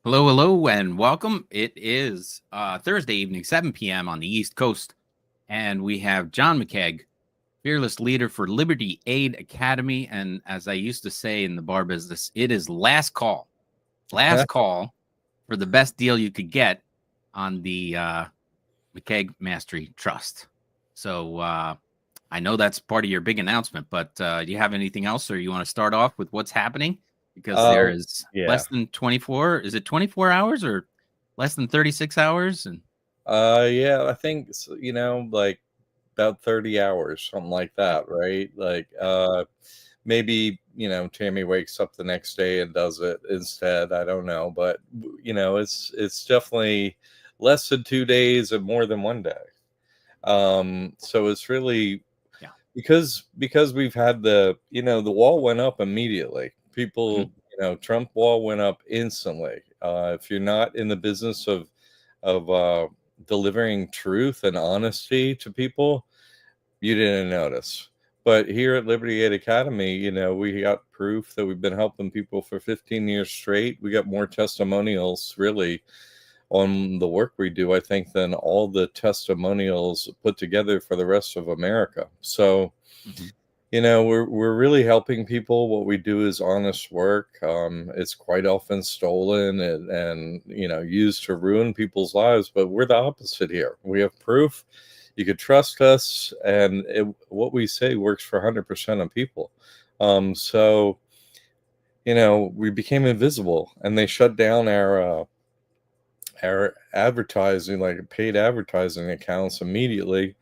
Hello, hello, and welcome. It is Thursday evening, 7 p.m. on the East Coast, and we have John McCaig, fearless leader for Liberty Aid Academy. And as I used to say in the bar business, it is last call for the best deal you could get on the McCaig Mastery Trust. So I know that's part of your big announcement, but do you have anything else, or you want to start off with what's happening? Because there Uh, is yeah. less than 24. Is it 24 hours or less than 36 hours? And Yeah, I think, like about 30 hours, something like yeah, that, right? Like, maybe, Tammy wakes up the next day and does it instead. I don't know, but it's definitely less than 2 days and more than one day. So it's really yeah. because we've had the wall went up immediately. Hmm. People, Trump wall went up instantly. If you're not in the business of delivering truth and honesty to people, you didn't notice. But here at Liberty Aid Academy, we got proof that we've been helping people for 15 years straight. We got more testimonials, really, on the work we do, I think, than all the testimonials put together for the rest of America. So, Hmm. we're really helping people. What we do is honest work. It's quite often stolen and used to ruin people's lives, but we're the opposite here. We have proof. You could trust us, and what we say works for 100% of people. So we became invisible, and they shut down our advertising, like paid advertising accounts, immediately,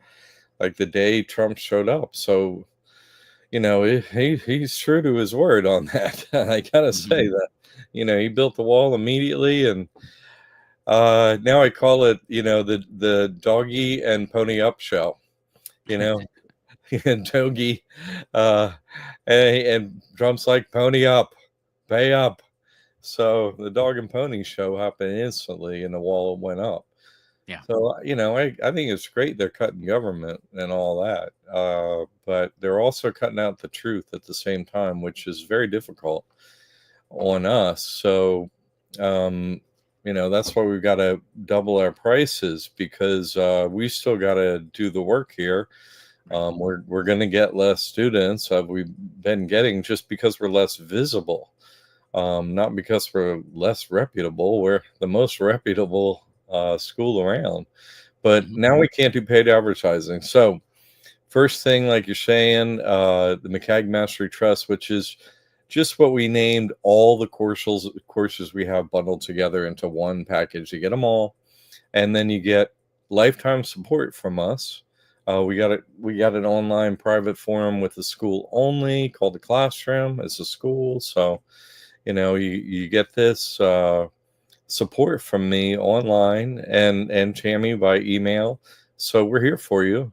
like the day Trump showed up. So he's true to his word on that. I gotta Hmm. say that. He built the wall immediately, and now I call it, the doggy and pony up show. You know, and doggy, uh, and Trump's like pony up, pay up. So the dog and pony show happened instantly, and the wall went up. Yeah. So, I think it's great they're cutting government and all that, but they're also cutting out the truth at the same time, which is very difficult on us. So, um, that's why we've got to double our prices, because we still got to do the work here. Right. We're going to get less students. We've been getting, just because we're less visible, not because we're less reputable. We're the most reputable school around, but Hmm. now we can't do paid advertising. So first thing, like you're saying, the McCaig Mastery Trust, which is just what we named all the courses we have bundled together into one package. You get them all, and then you get lifetime support from us. We got an online private forum with the school only, called the Classroom. It's a school, so you get this support from me online, and Tammy by email. So we're here for you.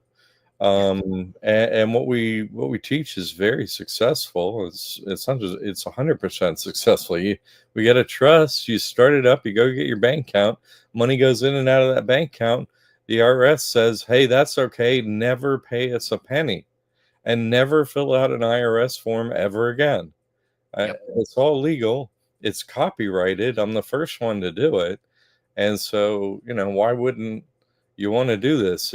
Yeah. And what we teach is very successful. It's 100% successful. We got to trust. You start it up. You go get your bank account. Money goes in and out of that bank account. The IRS says, "Hey, that's okay. Never pay us a penny, and never fill out an IRS form ever again." Yep. It's all legal. It's copyrighted. I'm the first one to do it, and so why wouldn't you want to do this?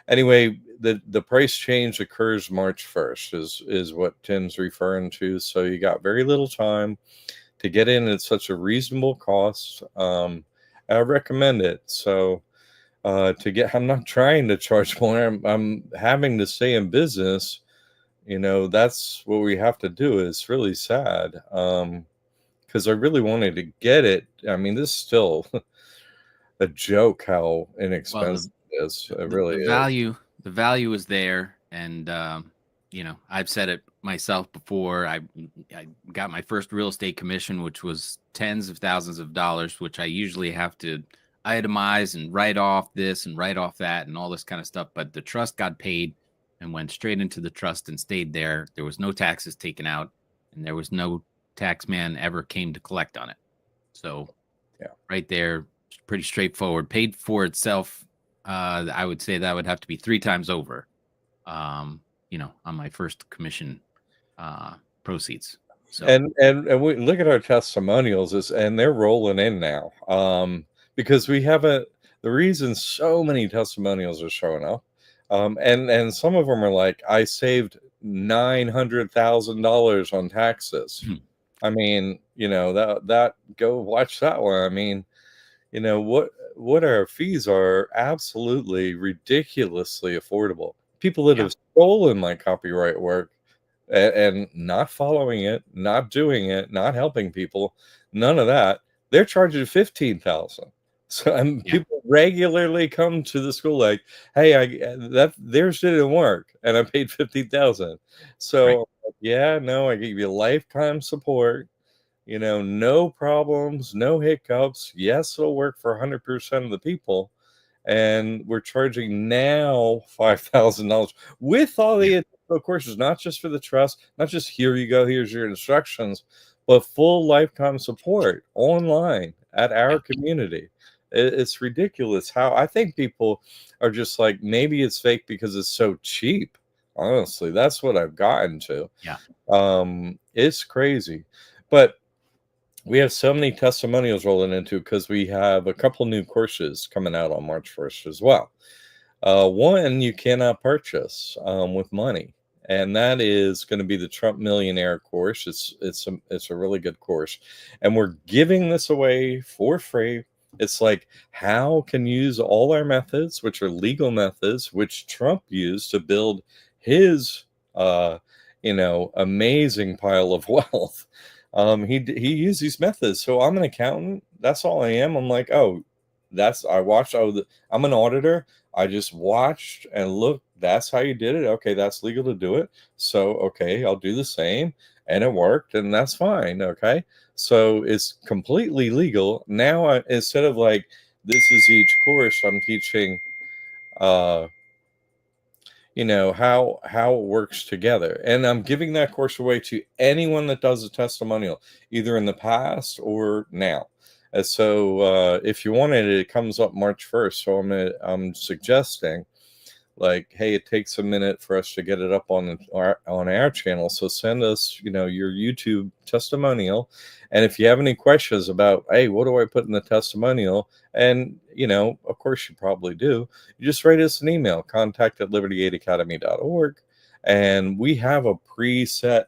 Anyway, the price change occurs March 1st, is what Tim's referring to. So you got very little time to get in at such a reasonable cost. I recommend it. So I'm not trying to charge more. I'm having to stay in business. That's what we have to do. It's really sad. Because I really wanted to get it. I mean, this is still a joke how Well, inexpensive it is. It really the is. value is there, and I've said it myself before. I got my first real estate commission, which was tens of thousands of dollars, which I usually have to itemize and write off this and write off that and all this kind of stuff. But the trust got paid and went straight into the trust and stayed there. There was no taxes taken out, and there was no tax man ever came to collect on it. So Yeah. right there, pretty straightforward. Paid for itself. I would say that would have to be three times over. On my first commission proceeds. So And we look at our testimonials and they're rolling in now. Because we haven't the reason so many testimonials are showing up. And some of them are like, I saved $900,000 on taxes. I mean, that go watch that one. I mean, what our fees are absolutely ridiculously affordable. People that yeah, have stolen my copyright work and not following it, not doing it, not helping people, none of that. They're charging 15,000. So yeah, people regularly come to the school like, "Hey, that theirs didn't work, and I paid 15,000." right, So yeah, no, I give you lifetime support. No problems, no hiccups. Yes, it'll work for 100% of the people, and we're charging now $5,000 with all yeah, the additional courses, not just for the trust, not just here you go, here's your instructions, but full lifetime support online at our yeah, community. It's ridiculous how I think people are just like, maybe it's fake because it's so cheap. Honestly, that's what I've gotten to. yeah. It's crazy, but we have so many testimonials rolling into because we have a couple new courses coming out on March 1st as well. One you cannot purchase with money, and that is going to be the Trump Millionaire course. It's a really good course, and we're giving this away for free. It's like how can use all our methods, which are legal methods, which Trump used to build his, amazing pile of wealth. He used these methods. So I'm an accountant. That's all I am. I'm like, oh, that's I watched. Oh, I'm an auditor. I just watched and looked. That's how you did it. Okay, that's legal to do it. So okay, I'll do the same, and it worked, and that's fine. Okay, so it's completely legal now. Instead of like this is each course, I'm teaching. Uh, how it works together, and I'm giving that course away to anyone that does a testimonial either in the past or now. And so if you wanted it, it comes up March 1st. So I'm suggesting, like, hey, it takes a minute for us to get it up on our channel, so send us your YouTube testimonial. And if you have any questions about, hey, what do I put in the testimonial, and of course you probably do, you just write us an email, contact@liberty8academy.org, and we have a preset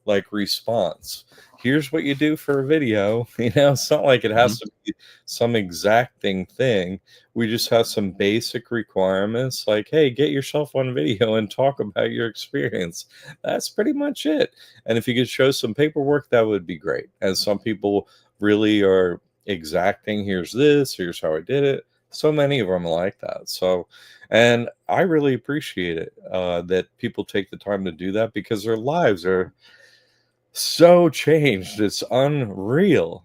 like response. Here's what you do for a video. It's not like it has Mhm. to be some exacting thing. We just have some basic requirements like, hey, get yourself on video and talk about your experience. That's pretty much it. And if you could show some paperwork, that would be great. And some people really are exacting, here's this, here's how I did it. So many of them are like that. So, and I really appreciate it that people take the time to do that because their lives are so changed. It's unreal.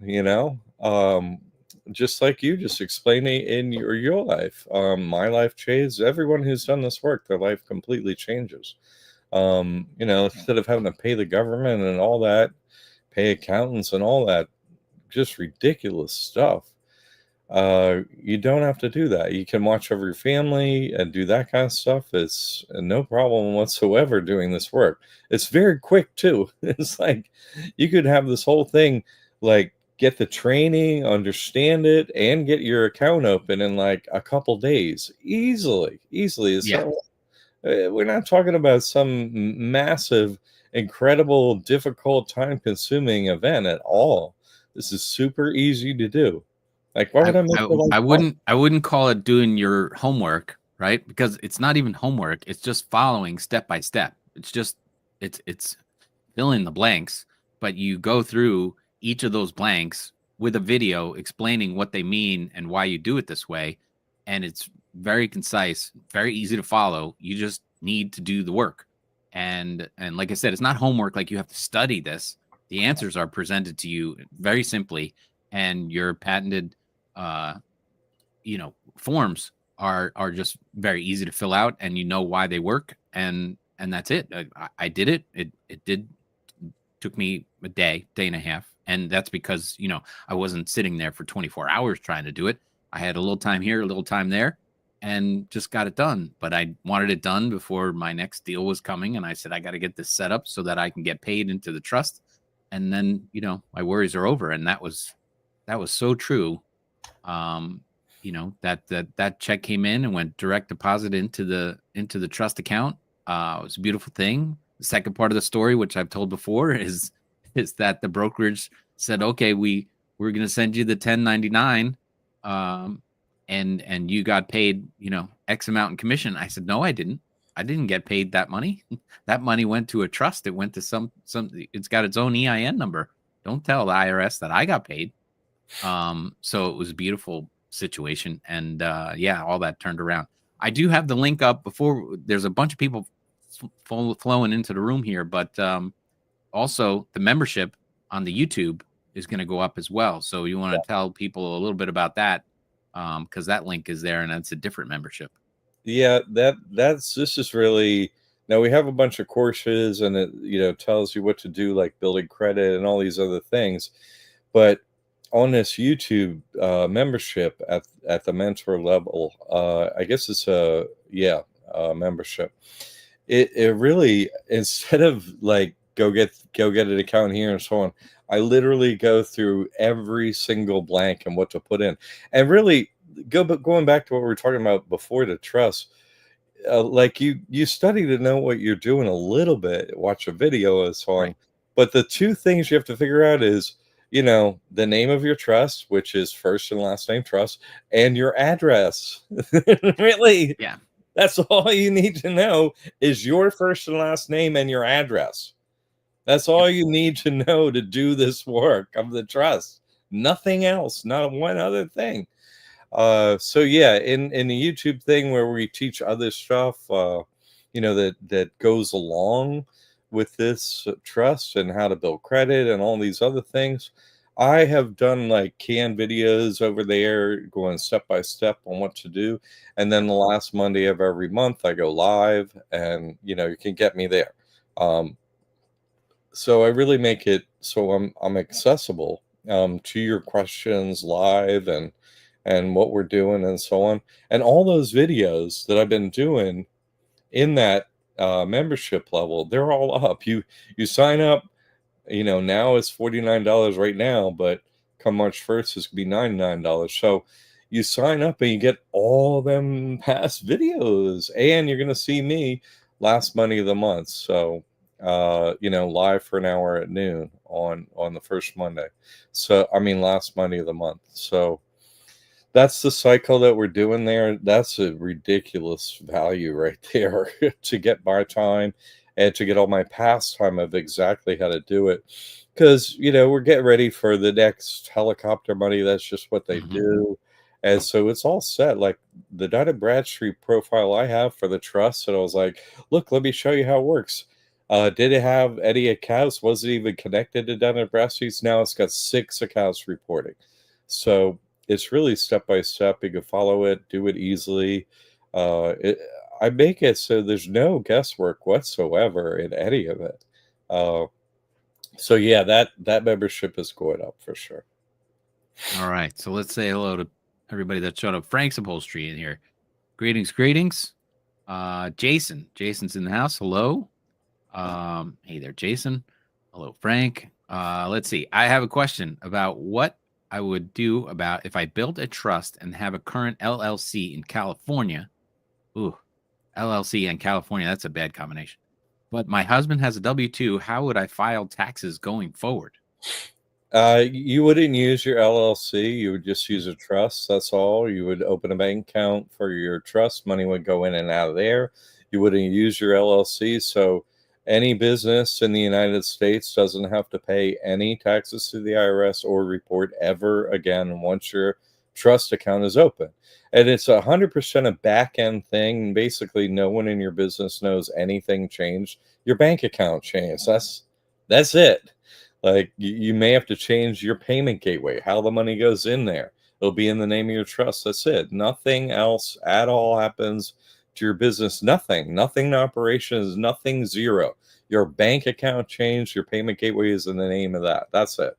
Just like you just explaining in your life. My life changed. Everyone who's done this work, their life completely changes. Instead of having to pay the government and all that, pay accountants and all that, just ridiculous stuff. You don't have to do that. You can watch over your family and do that kind of stuff. It's no problem whatsoever doing this work. It's very quick too. It's like you could have this whole thing, like get the training, understand it, and get your account open in like a couple days easily. Easily. It's Yeah, not, we're not talking about some massive, incredible, difficult, time-consuming event at all. This is super easy to do. Like, why would I make it like fun? I wouldn't call it doing your homework, right? Because it's not even homework. It's just following step by step. It's fill in the blanks, but you go through each of those blanks with a video explaining what they mean and why you do it this way. And it's very concise, very easy to follow. You just need to do the work. And like I said, it's not homework like you have to study this. The answers are presented to you very simply, and your patented uh forms are just very easy to fill out, and you know why they work, and that's it. I did it. It did took me a day and a half, and that's because I wasn't sitting there for 24 hours trying to do it. I had a little time here, a little time there, and just got it done. But I wanted it done before my next deal was coming, and I said I got to get this set up so that I can get paid into the trust, and then my worries are over. And that was so true. That check came in and went direct deposit into the trust account. It was a beautiful thing. The second part of the story, which I've told before, is that the brokerage said, okay, we're going to send you the 1099, and you got paid X amount in commission. I said, no, I didn't get paid that money. That money went to a trust. It went to some it's got its own EIN number. Don't tell the IRS that I got paid. So it was a beautiful situation, and all that turned around. I do have the link up before. There's a bunch of people flowing into the room here, but also the membership on the YouTube is going to go up as well. So you want to tell people a little bit about that, because that link is there, and it's a different membership. Yeah, this is really, now we have a bunch of courses, and it tells you what to do, like building credit and all these other things. But on this YouTube membership at the mentor level, I guess it's a membership. It really, instead of like go get an account here and so on, I literally go through every single blank and what to put in, and really going back to what we were talking about before, the trust. Like you study to know what you're doing a little bit, watch a video and so on. Right. But the two things you have to figure out is, the name of your trust, which is first and last name trust, and your address. Really? Yeah. That's all you need to know is your first and last name and your address. That's all you need to know to do this work of the trust. Nothing else, not one other thing. So yeah, in the YouTube thing where we teach other stuff, that goes along with this trust and how to build credit and all these other things, I have done like canned videos over there going step by step on what to do. And then the last Monday of every month, I go live, and you can get me there. So I really make it so I'm accessible to your questions live, and what we're doing and so on. And all those videos that I've been doing in that membership level, they're all up. You sign up, now it's $49 right now, but come March 1st, it's gonna be $99. So you sign up and you get all them past videos, and you're gonna see me last Monday of the month. So live for an hour at noon on the first Monday. So I mean last Monday of the month. So that's the cycle that we're doing there. That's a ridiculous value right there to get my time and to get all my pastime of exactly how to do it. Because, we're getting ready for the next helicopter money. That's just what they do. And so it's all set. Like the Dun & Bradstreet profile I have for the trust. And I was like, look, let me show you how it works. Did it have any accounts? Was it even connected to Dun & Bradstreet's? Now it's got 6 accounts reporting. So it's really step by step. You can follow it, do it easily. I make it so there's no guesswork whatsoever in any of it. So yeah, that membership is going up for sure. All right, so let's say hello to everybody that showed up. Frank's Upholstery in here. Greetings. Jason's in the house. Hello. Hey there, Jason. Hello, Frank. Let's see. I have a question about what I would do about if I built a trust and have a current LLC in California. Ooh, LLC in California, that's a bad combination. But my husband has a W-2. How would I file taxes going forward? You wouldn't use your LLC. You would just use a trust. That's all. You would open a bank account for your trust. Money would go in and out of there. You wouldn't use your LLC. So any business in the United States doesn't have to pay any taxes to the IRS or report ever again once your trust account is open. And it's 100% a back end thing. Basically, no one in your business knows anything changed. Your bank account changed. That's it. Like you may have to change your payment gateway, how the money goes in there. It'll be in the name of your trust. That's it. Nothing else at all happens to your business. Nothing to operations, nothing, zero. Your bank account changed, your payment gateway is in the name of that. That's it.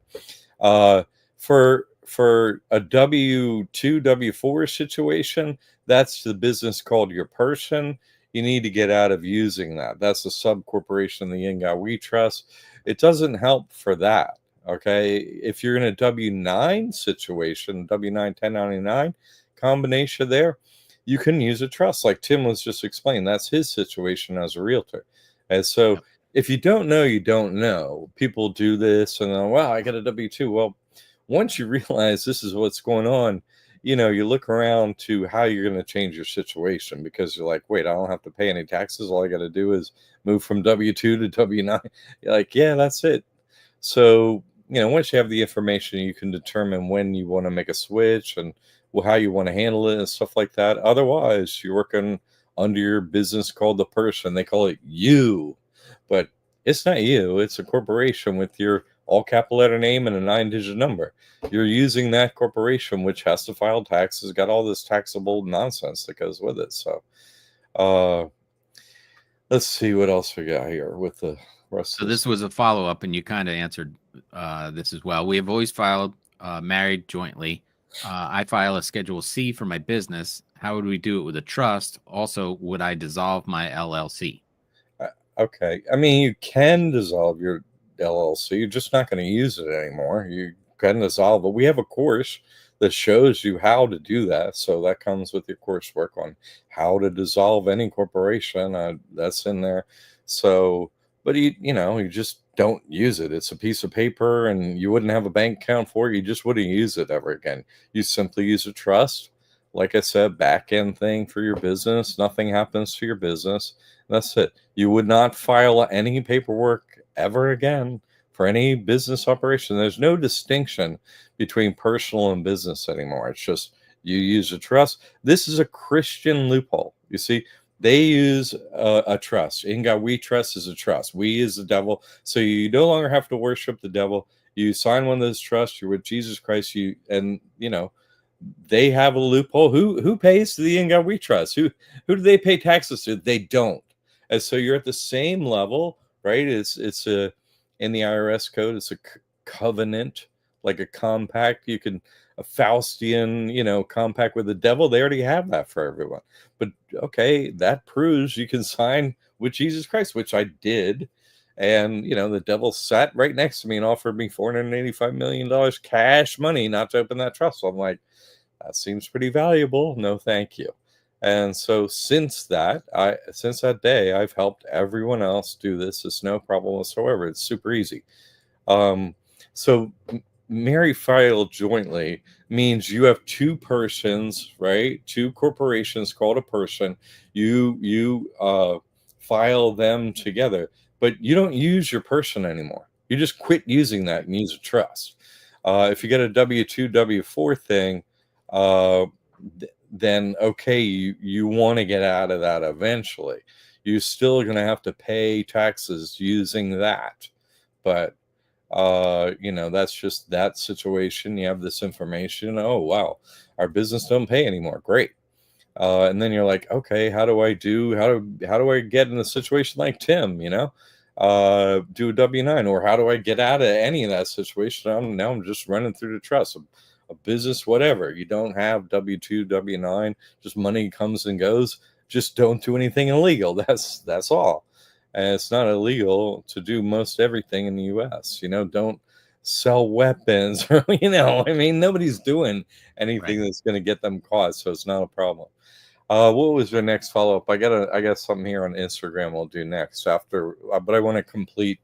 For a W-2, W-4 situation, that's the business called your person. you need to get out of using that. That's a sub corporation in the In God We Trust. It doesn't help for that. Okay. If you're in a W-9 situation, W-9 1099 combination there, you can use a trust like Tim was just explaining. That's his situation as a realtor. And so Yep. if you don't know, you don't know. People do this and then, wow, I got a W-2. Well, once you realize this is what's going on, you look around to how you're going to change your situation, because you're like, wait, I don't have to pay any taxes. All I got to do is move from W-2 to W-9. You're like, yeah, that's it. So, once you have the information, you can determine when you want to make a switch and how you want to handle it and stuff like that. Otherwise, you're working under your business called the person. They call it you, but it's not you. It's a corporation with your all capital letter name and a 9-digit number. You're using that corporation, which has to file taxes, got all this taxable nonsense that goes with it. So, let's see what else we got here with the rest So of this was a follow-up, and you kind of answered this as well. We have always filed married jointly. I file a Schedule C for my business. How would we do it with a trust? Also, would I dissolve my LLC? Okay. I mean, you can dissolve your LLC. You're just not going to use it anymore. You can dissolve it. We have a course that shows you how to do that. So that comes with your coursework on how to dissolve any corporation. That's in there. So, but you just don't use it. It's a piece of paper, and you wouldn't have a bank account for it. You just wouldn't use it ever again. You simply use a trust. Like I said, back end thing for your business. Nothing happens to your business. That's it. You would not file any paperwork ever again for any business operation. There's no distinction between personal and business anymore. It's just you use a trust. This is a Christian loophole. You see, they use a trust. In God We Trust is a trust. We is the devil. So you no longer have to worship the devil. You sign one of those trusts. You're with Jesus Christ. They have a loophole. Who pays to the In God We Trust? Who do they pay taxes to? They don't. And so you're at the same level, right? It's a in the IRS code. It's a covenant, like a compact. You can a Faustian, compact with the devil. They already have that for everyone. But okay, that proves you can sign with Jesus Christ, which I did. And the devil sat right next to me and offered me $485 million cash money not to open that trust. So I'm like, that seems pretty valuable. No, thank you. And so since that day, I've helped everyone else do this. It's no problem whatsoever. It's super easy. So marry file jointly means you have two persons, right? Two corporations called a person. You file them together, but you don't use your person anymore. You just quit using that and use a trust. If you get a W-2, W-4 thing, then okay, you want to get out of that eventually. You're still going to have to pay taxes using that, but that's just that situation. You have this information. Oh wow, our business don't pay anymore. Great. And then you're like, okay, how do I get in a situation like Tim? Do a W-9, or how do I get out of any of that situation? I'm just running through the trust. A business, whatever. You don't have W-2, W-9, just money comes and goes. Just don't do anything illegal. That's all. And it's not illegal to do most everything in the US. Don't sell weapons or nobody's doing anything that's going to get them caught, so it's not a problem. What was your next follow-up? I got something here on Instagram we'll do next after, but I want to complete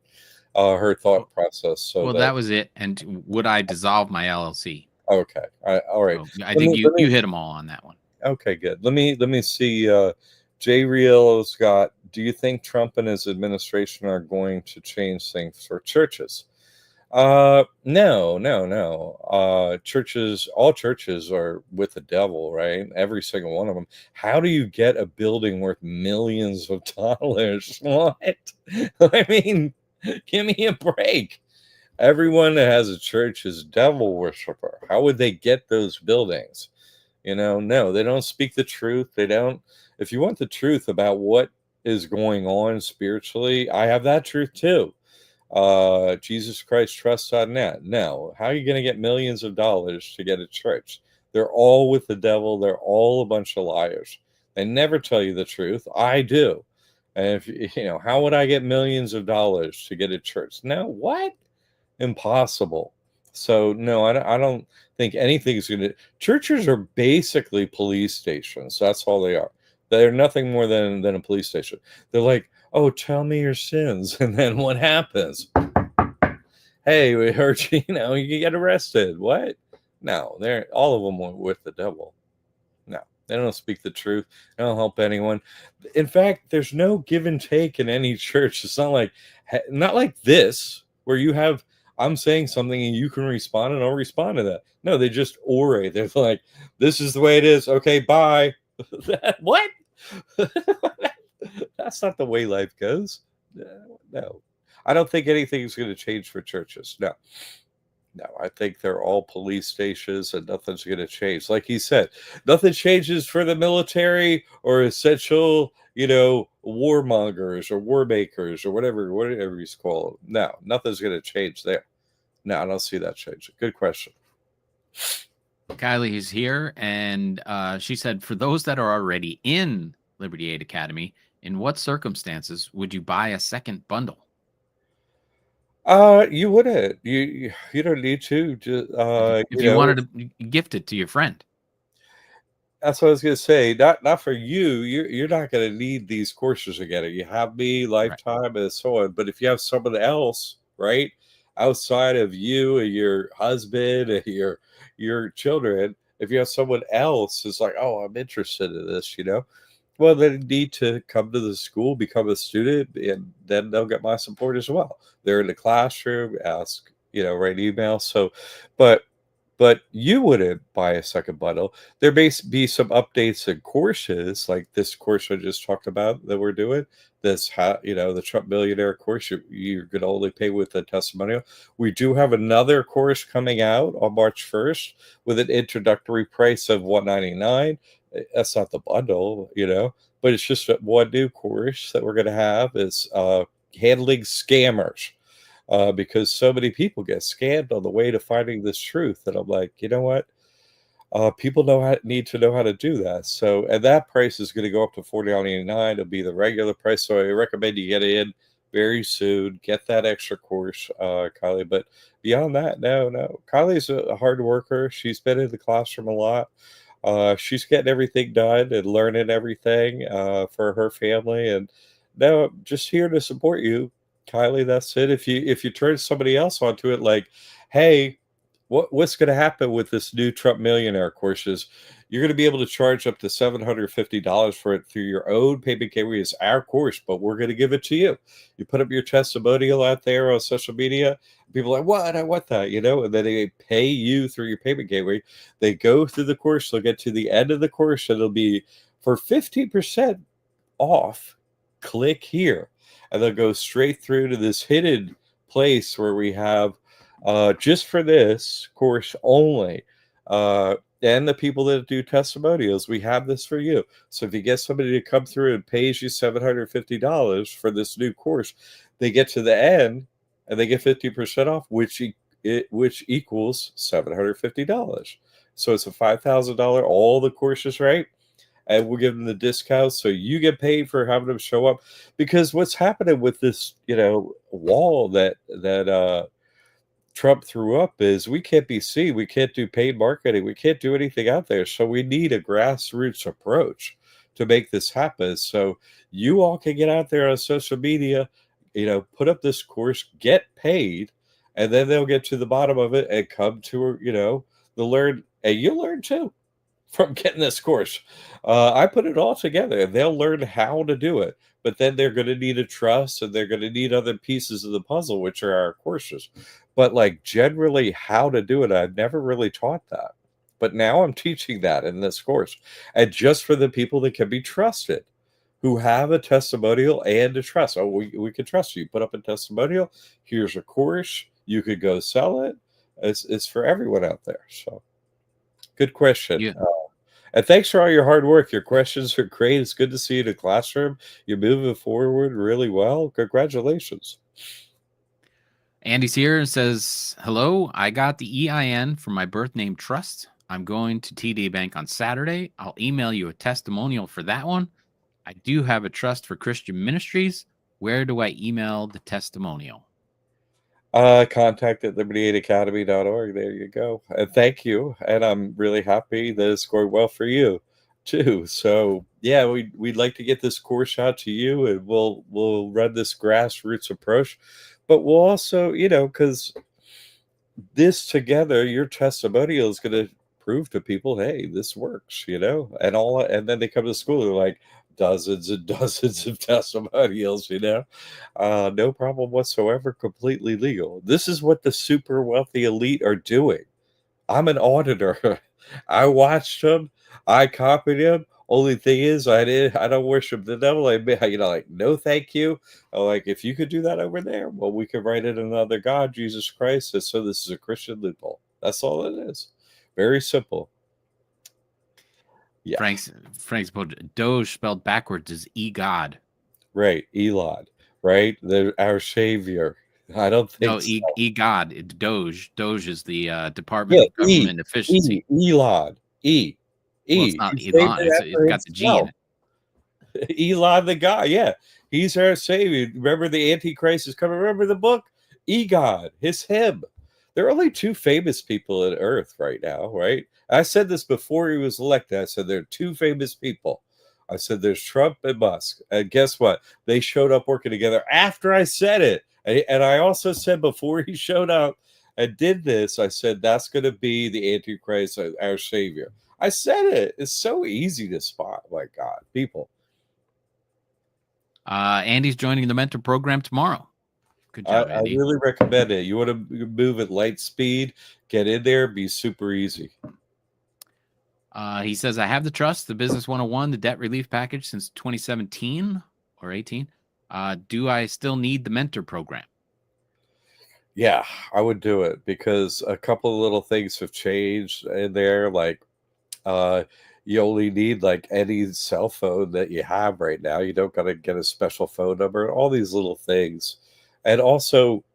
her thought process. So that was it. And would I dissolve my LLC? Okay. All right. So I think you hit them all on that one. Okay, good. Let me see. J Real's got. Do you think Trump and his administration are going to change things for churches? No. Churches, all churches are with the devil, right? Every single one of them. How do you get a building worth millions of dollars? What? I mean, give me a break. Everyone that has a church is devil worshiper. How would they get those buildings? No, they don't speak the truth. They don't. If you want the truth about what is going on spiritually, I have that truth too. JesusChristTrust.net. No, how are you going to get millions of dollars to get a church? They're all with the devil. They're all a bunch of liars. They never tell you the truth. I do. And if how would I get millions of dollars to get a church? No, what? Impossible. So no, I don't think anything's going to. Churches are basically police stations. That's all they are. They're nothing more than a police station. They're like, oh, tell me your sins, and then what happens? Hey, we heard you. You get arrested. What? No, they're all of them went with the devil. No, they don't speak the truth. They don't help anyone. In fact, there's no give and take in any church. It's not like this where you have I'm saying something and you can respond and I'll respond to that. No, they just orate. They're like, this is the way it is. Okay, bye. What? That's not the way life goes. No. I don't think anything's going to change for churches. No. No, I think they're all police stations and nothing's going to change. Like he said, nothing changes for the military or essential, warmongers or war makers or whatever you call them. No, nothing's going to change there. No, I don't see that changing. Good question. Kylie is here, and she said, for those that are already in Liberty Aid Academy, in what circumstances would you buy a second bundle? You wouldn't. You don't need to. Just, if you wanted to gift it to your friend. That's what I was going to say. Not for you. You're not going to need these courses together. You have me, lifetime, right, and so on. But if you have someone else, right, outside of you and your husband and your children, if you have someone else who's like, oh, I'm interested in this, well, they need to come to the school, become a student, and then they'll get my support as well. They're in the classroom, ask, write email. So, but you wouldn't buy a second bundle. There may be some updates in courses, like this course I just talked about that we're doing. This, the Trump Millionaire course, you're going to only pay with the testimonial. We do have another course coming out on March 1st with an introductory price of $199. That's not the bundle, but it's just one new course that we're going to have is handling scammers. Because so many people get scammed on the way to finding this truth. And I'm like, you know what? People need to know how to do that. So, and that price is going to go up to $49.99. It'll be the regular price. So I recommend you get in very soon. Get that extra course, Kylie. But beyond that, no. Kylie's a hard worker. She's been in the classroom a lot. She's getting everything done and learning everything for her family. And no, I'm just here to support you, Kylie. That's it. If you turn somebody else onto it, like, hey, what's going to happen with this new Trump Millionaire courses? You're going to be able to charge up to $750 for it through your own payment gateway. It's our course, but we're going to give it to you. You put up your testimonial out there on social media. People are like, what? I want that, and then they pay you through your payment gateway. They go through the course. They'll get to the end of the course, and it'll be for 15% off. Click here, and they'll go straight through to this hidden place where we have just for this course only, and the people that do testimonials, we have this for you. So if you get somebody to come through and pays you $750 for this new course, they get to the end and they get 50% off, which equals $750. So it's a $5,000 all the courses, right? And we'll give them the discount, so you get paid for having them show up. Because what's happening with this, wall that Trump threw up is we can't be seen. We can't do paid marketing. We can't do anything out there. So we need a grassroots approach to make this happen. So you all can get out there on social media, put up this course, get paid, and then they'll get to the bottom of it and come to, they'll learn, and you'll learn too from getting this course. I put it all together and they'll learn how to do it, but then they're going to need a trust and they're going to need other pieces of the puzzle, which are our courses. But like generally how to do it, I've never really taught that, but now I'm teaching that in this course, and just for the people that can be trusted, who have a testimonial and a trust. Oh, we can trust you. Put up a testimonial. Here's a course. You could go sell it. It's for everyone out there. So good question. Yeah. And thanks for all your hard work. Your questions are great. It's good to see you in the classroom. You're moving forward really well. Congratulations. Andy's here and says, hello, I got the EIN for my birth name trust. I'm going to TD Bank on Saturday. I'll email you a testimonial for that one. I do have a trust for Christian Ministries. Where do I email the testimonial? Contact at liberty8academy.org. There you go. And thank you. And I'm really happy that it's going well for you too. So yeah, we'd like to get this course out to you, and we'll run this grassroots approach. But we'll also, because this together, your testimonial is going to prove to people, hey, this works, and then they come to school, they're like dozens and dozens of testimonials, no problem whatsoever, completely legal. This is what the super wealthy elite are doing. I'm an auditor. I watched them. I copied them. Only thing is, I don't worship the devil. No, thank you. I'm like, if you could do that over there, well, we could write in another God, Jesus Christ. And so this is a Christian loophole. That's all it is. Very simple. Yeah. Frank's Doge spelled backwards is E-God. Right. Elon. Right. Our savior. I don't think no, so. E-God. It's Doge. Doge is the Department of Government Efficiency. Elon. Well, it's not Elon. It's got the G in it. Elon, the guy. Yeah. He's our savior. Remember the Antichrist is coming. Remember the book? E-God. It's him. There are only two famous people on earth right now, right? I said this before he was elected. I said there are two famous people. I said there's Trump and Musk. And guess what? They showed up working together after I said it. And I also said before he showed up and did this, I said that's going to be the Antichrist, our savior. I said it. It's so easy to spot. My God, people. Andy's joining the mentor program tomorrow. Good job, Andy. I really recommend it. You want to move at light speed, get in there, be super easy. He says, I have the trust, the business 101, the debt relief package since 2017 or 18. Do I still need the mentor program? Yeah, I would do it because a couple of little things have changed in there. Like, you only need like any cell phone that you have right now. You don't got to get a special phone number, all these little things. And also,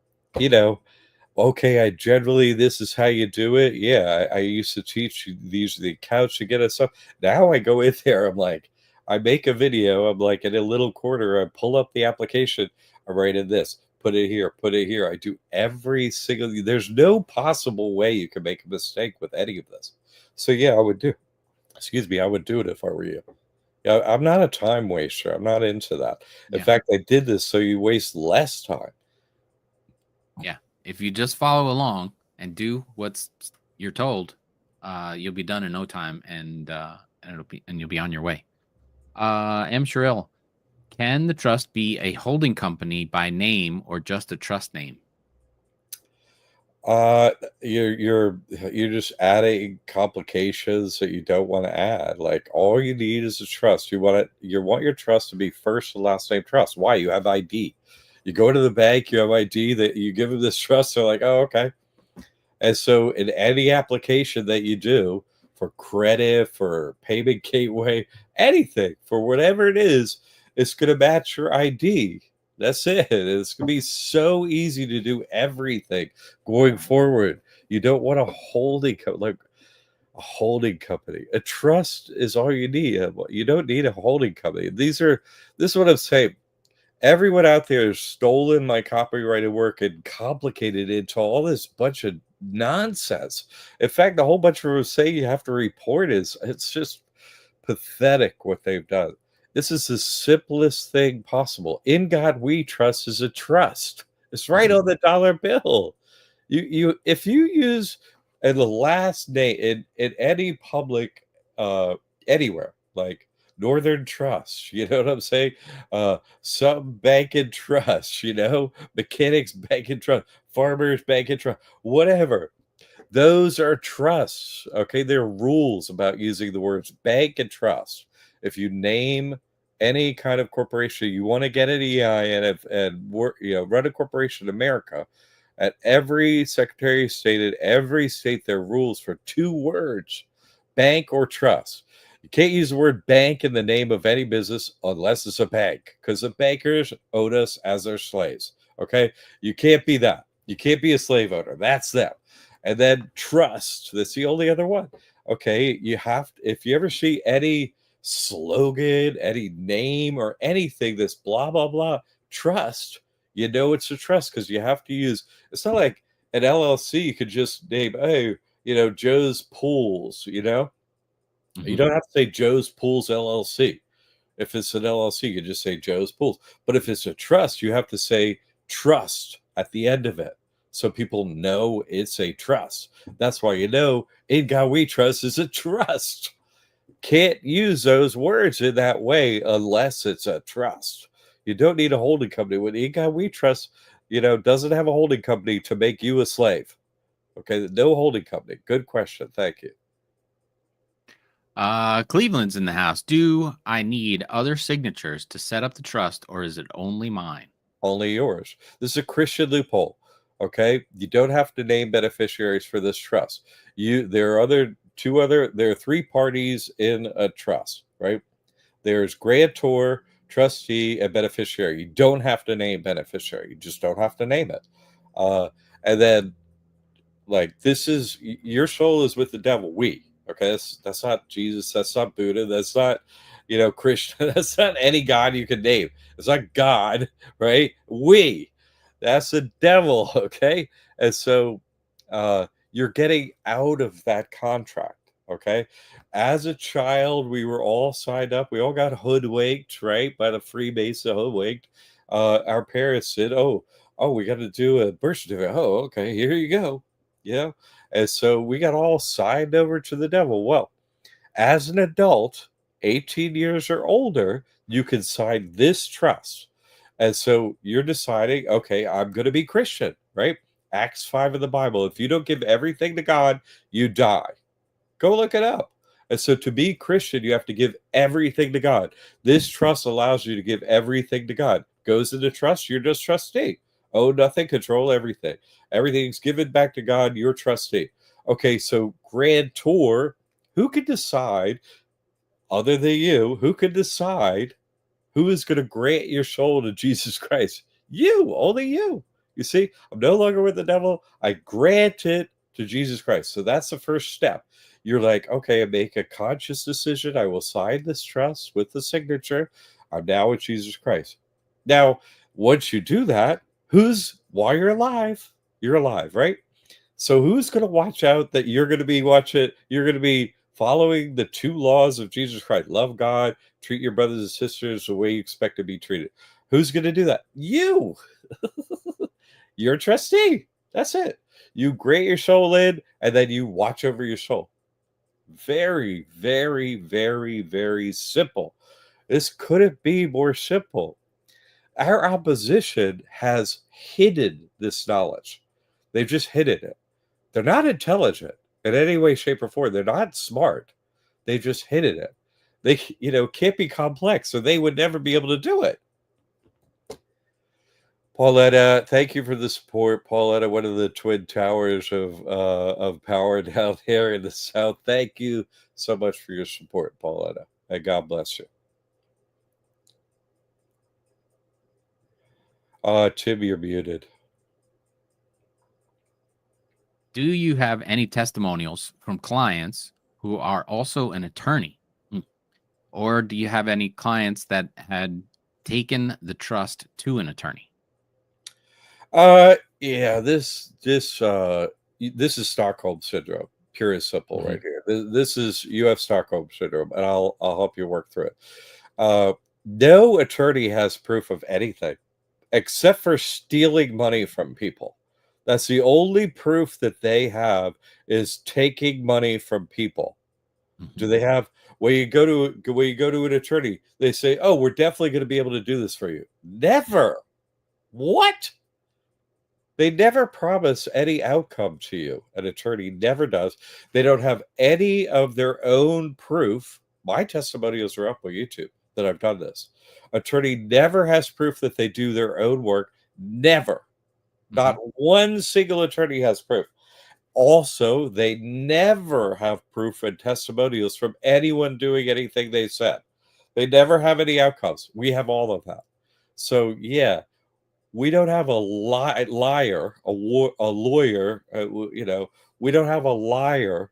okay, this is how you do it. Yeah, I used to teach these the accounts to get us up. Now I go in there, I'm like, I make a video, I'm like in a little corner, I pull up the application, I write in this, put it here. I do every single, there's no possible way you can make a mistake with any of this. So yeah, I would do it if I were you. Yeah, I'm not a time waster. I'm not into that. In fact, I did this so you waste less time. Yeah. If you just follow along and do what's you're told, you'll be done in no time, and you'll be on your way. M. Sherrill, can the trust be a holding company by name or just a trust name? You're just adding complications that you don't want to add. Like all you need is a trust. You want your trust to be first and last name trust. Why? You have ID. You go to the bank, you have ID that you give them this trust. They're like, oh, okay. And so in any application that you do for credit, for payment gateway, anything, for whatever it is, it's going to match your ID. That's it. It's going to be so easy to do everything going forward. You don't want a holding company. A trust is all you need. You don't need a holding company. This is what I'm saying. Everyone out there has stolen my copyrighted work and complicated it into all this bunch of nonsense. In fact, the whole bunch of them say you have to report it's just pathetic what they've done. This is the simplest thing possible. In God we trust is a trust. It's right on the dollar bill. If you use the last name in any public anywhere, like Northern Trust, you know what I'm saying? Some Bank and Trust, Mechanics Bank and Trust, Farmers Bank and Trust, whatever. Those are trusts. Okay, there are rules about using the words bank and trust. If you name any kind of corporation, you want to get an EIN and work, run a corporation in America. At every Secretary of State, in every state, there are rules for two words: bank or trust. You can't use the word bank in the name of any business unless it's a bank, because the bankers own us as their slaves. Okay, you can't be that. You can't be a slave owner. That's them. And then trust. That's the only other one. Okay, you have, if you ever see any slogan, any name, or anything that's blah blah blah trust, you know it's a trust because you have to use. It's not like an LLC. You could just name, hey, Joe's Pools. You Mhm. don't have to say Joe's Pools LLC. If it's an LLC, you can just say Joe's Pools. But if it's a trust, you have to say trust at the end of it, so people know it's a trust. That's why In God We Trust is a trust. Can't use those words in that way unless it's a trust. You don't need a holding company. When In God We Trust, doesn't have a holding company to make you a slave. Okay, no holding company. Good question. Thank you. Cleveland's in the house. Do I need other signatures to set up the trust, or is it only mine? Only yours. This is a Christian loophole. Okay, you don't have to name beneficiaries for this trust. There are there are three parties in a trust, right? There's grantor, trustee, and beneficiary. You don't have to name beneficiary. You just don't have to name it. And then, like, this is your soul is with the devil. Okay, that's not Jesus. That's not Buddha. That's not Krishna. That's not any God you can name. It's not God, right? That's the devil. Okay, and so you're getting out of that contract. Okay, as a child, we were all signed up. We all got hoodwinked, right, by the Freemason hoodwinked. Our parents said, "Oh, we got to do a birth certificate. Oh, okay, here you go." And so we got all signed over to the devil. Well, as an adult, 18 years or older, you can sign this trust. And so you're deciding, okay, I'm going to be Christian, right? Acts 5 of the Bible. If you don't give everything to God, you die. Go look it up. And so to be Christian, you have to give everything to God. This trust allows you to give everything to God. Goes into trust, you're just trustee. Oh, nothing, control everything. Everything's given back to God, you're trustee. Okay, so grantor, who can decide, other than you, who can decide who is going to grant your soul to Jesus Christ? You, only you. You see, I'm no longer with the devil. I grant it to Jesus Christ. So that's the first step. You're like, okay, I make a conscious decision. I will sign this trust with the signature. I'm now with Jesus Christ. Now, once you do that, while you're alive, right? So who's going to watch out that you're going to be you're going to be following the two laws of Jesus Christ? Love God, treat your brothers and sisters the way you expect to be treated. Who's going to do that? You. You're a trustee. That's it. You grant your soul in, and then you watch over your soul. Very, very, very, very simple. This couldn't be more simple. Our opposition has hidden this knowledge. They've just hidden it. They're not intelligent in any way, shape, or form. They're not smart. They just hidden it. They, can't be complex, so they would never be able to do it. Pauletta, thank you for the support. Pauletta, one of the twin towers of power down here in the South. Thank you so much for your support, Pauletta. And God bless you. Tim, you're muted. Do you have any testimonials from clients who are also an attorney? Or do you have any clients that had taken the trust to an attorney? Yeah, this is Stockholm syndrome, pure and simple, Mhm. right here. This is you have Stockholm syndrome, and I'll help you work through it. No attorney has proof of anything except for stealing money from people. That's the only proof that they have, is taking money from people. Do Mhm. they have, when you go to an attorney, they say, "Oh, we're definitely going to be able to do this for you." Never. What? They never promise any outcome to you. An attorney never does. They don't have any of their own proof. My testimonials are up on YouTube that I've done this. Attorney never has proof that they do their own work. Never. Not Mhm. one single attorney has proof. Also, they never have proof and testimonials from anyone doing anything they said. They never have any outcomes. We have all of that. So, yeah, we don't have a liar, a lawyer. We don't have a liar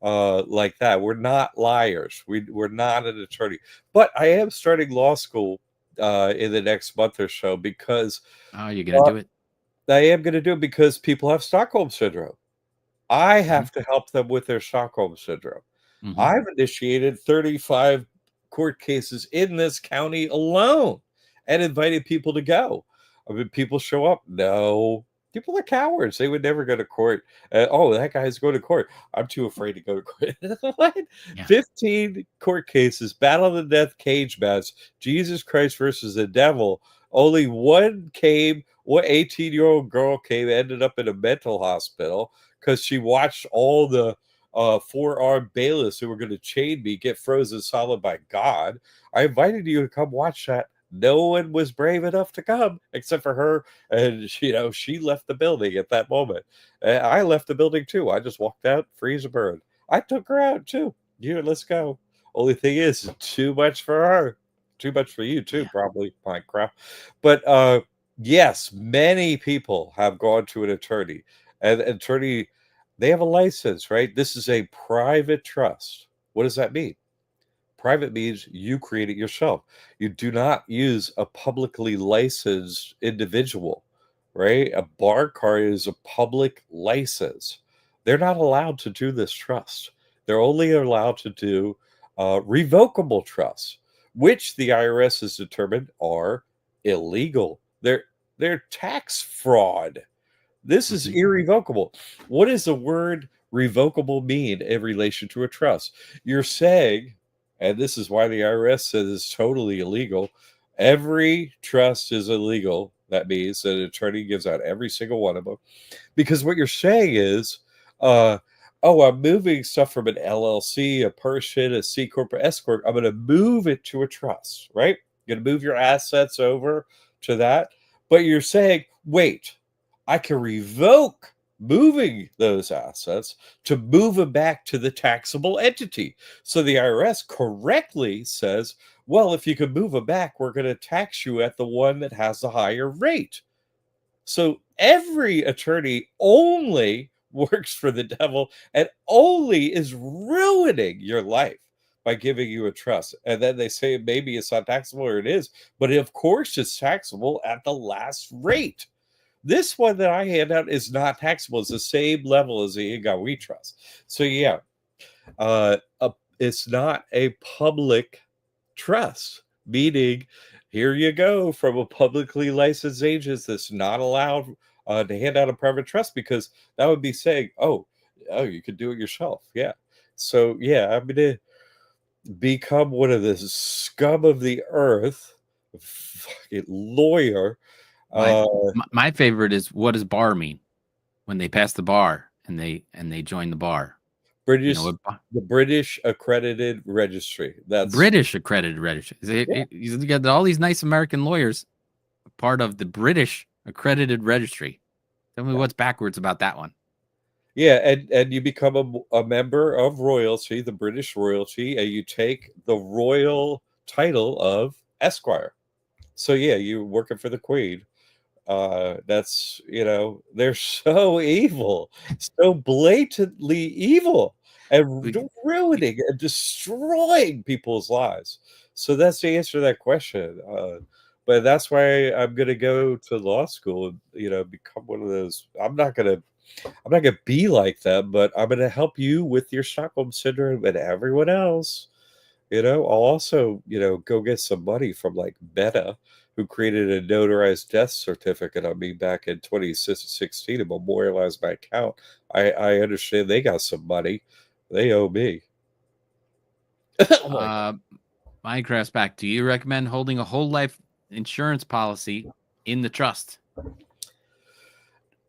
like that. We're not liars. We're not an attorney. But I am starting law school in the next month or so because Oh, you're gonna do it? I am going to do it because people have Stockholm syndrome. I Mhm, have to help them with their Stockholm syndrome. mhm. I've initiated 35 court cases in this county alone and invited people to go. I mean, people show up. No, people are cowards. They would never go to court. Oh, that guy's going to court. I'm too afraid to go to court. What? Yeah. 15 court cases, battle of the death cage match, Jesus Christ versus the devil. Only one came. What 18-year-old girl came, ended up in a mental hospital because she watched all the four-armed bailiffs who were going to chain me get frozen solid by God. I invited you to come watch that. No one was brave enough to come except for her, and she left the building at that moment. I left the building too. I just walked out, free as a bird. I took her out too. Here, let's go. Only thing is, too much for her, too much for you too, Yeah. probably. My crap. But yes, many people have gone to an attorney, and attorney, they have a license, right? This is a private trust. What does that mean? Private means you create it yourself. You do not use a publicly licensed individual, right? A bar card is a public license. They're not allowed to do this trust. They're only allowed to do revocable trusts, which the IRS has determined are illegal. They're tax fraud. This is Mhm. irrevocable. What does the word revocable mean in relation to a trust? You're saying, and this is why the IRS says it's totally illegal, every trust is illegal. That means that an attorney gives out every single one of them. Because what you're saying is, uh, oh, I'm moving stuff from an LLC, a person, a C Corp, or S Corp. I'm going to move it to a trust, right? You're going to move your assets over to that. But you're saying, wait, I can revoke moving those assets to move them back to the taxable entity. So the IRS correctly says, well, if you can move them back, we're going to tax you at the one that has the higher rate. So every attorney only works for the devil and only is ruining your life by giving you a trust. And then they say maybe it's not taxable, or it is, but of course it's taxable at the last rate. This one that I hand out is not taxable. It's the same level as the Ingawi trust. So yeah, uh, a, it's not a public trust, meaning here you go from a publicly licensed agent that's not allowed to hand out a private trust, because that would be saying, oh, you could do it yourself. Yeah. So yeah, I'm gonna become one of the scum of the earth, fucking lawyer. My Uh, my favorite is, what does bar mean? When they pass the bar and they join the bar. You know British, what? the British accredited registry. That's British accredited registry. yeah, You got all these nice American lawyers, part of the British accredited registry. Tell me yeah. what's backwards about that one. Yeah, and you become a member of royalty, the British royalty, and you take the royal title of Esquire. So yeah, you're working for the Queen. That's they're so evil, so blatantly evil, and We- ruining and destroying people's lives. So that's the answer to that question. But that's why I'm going to go to law school and become one of those. I'm not gonna be like them, but I'm gonna help you with your Stockholm syndrome and everyone else. I'll also, go get some money from like Meta, who created a notarized death certificate on me back in 2016 to memorialize my account. I understand they got some money. They owe me. Oh my God. Uh, Minecraft's back. Do you recommend holding a whole life insurance policy in the trust?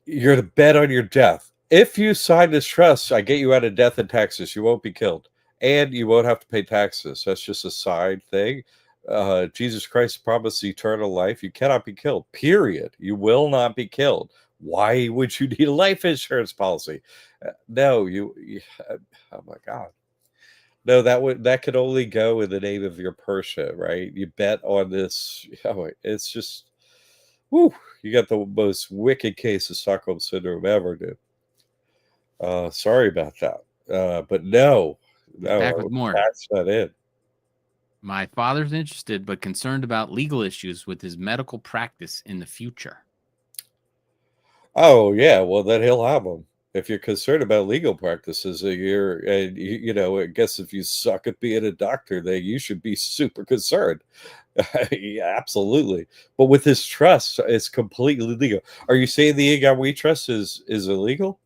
You're to bet on your death. If you sign this trust, I get you out of death and taxes. You won't be killed, and you won't have to pay taxes. That's just a side thing. Jesus Christ promised eternal life. You cannot be killed. Period. You will not be killed. Why would you need a life insurance policy? No, oh my God. No, that could only go in the name of your Persia, right? You bet on this. Oh, it's just, whew, you got the most wicked case of Stockholm syndrome ever, dude. Sorry about that. But no, He's back I with would more. patch that in. My father's interested but concerned about legal issues with his medical practice in the future. Oh yeah, well then he'll have them. If you're concerned about legal practices, and you know, I guess if you suck at being a doctor, then you should be super concerned. Yeah, absolutely. But with his trust, it's completely legal. Are you saying the AGI we trust is illegal?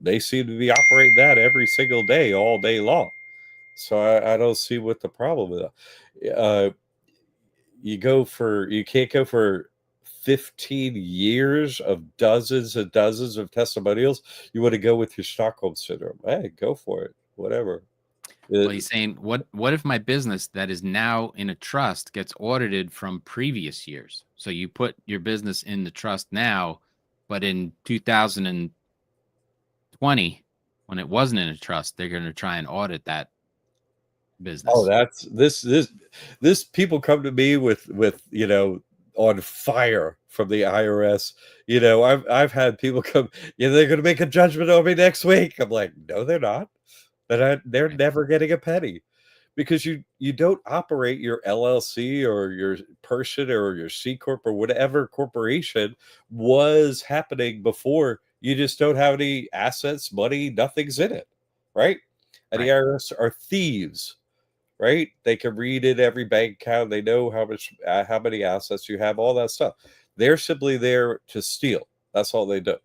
They seem to be operating that every single day, all day long. So I don't see what the problem is. You can't go for 15 years of dozens and dozens of testimonials. You want to go with your Stockholm syndrome. Hey, go for it. Whatever. Well, he's saying, what if my business that is now in a trust gets audited from previous years? So you put your business in the trust now, but in 2020, when it wasn't in a trust, they're going to try and audit that Oh, business. that's this people come to me with on fire from the IRS. I've had people come, they're going to make a judgment on me next week. I'm like, no, they're not. They're Right. never getting a penny because you don't operate your LLC or your person or your C corp or whatever corporation was happening before. You just don't have any assets, money, nothing's in it, right? And the Right. IRS are thieves, right? They can read in every bank account. They know how many assets you have, all that stuff. They're simply there to steal. That's all they do.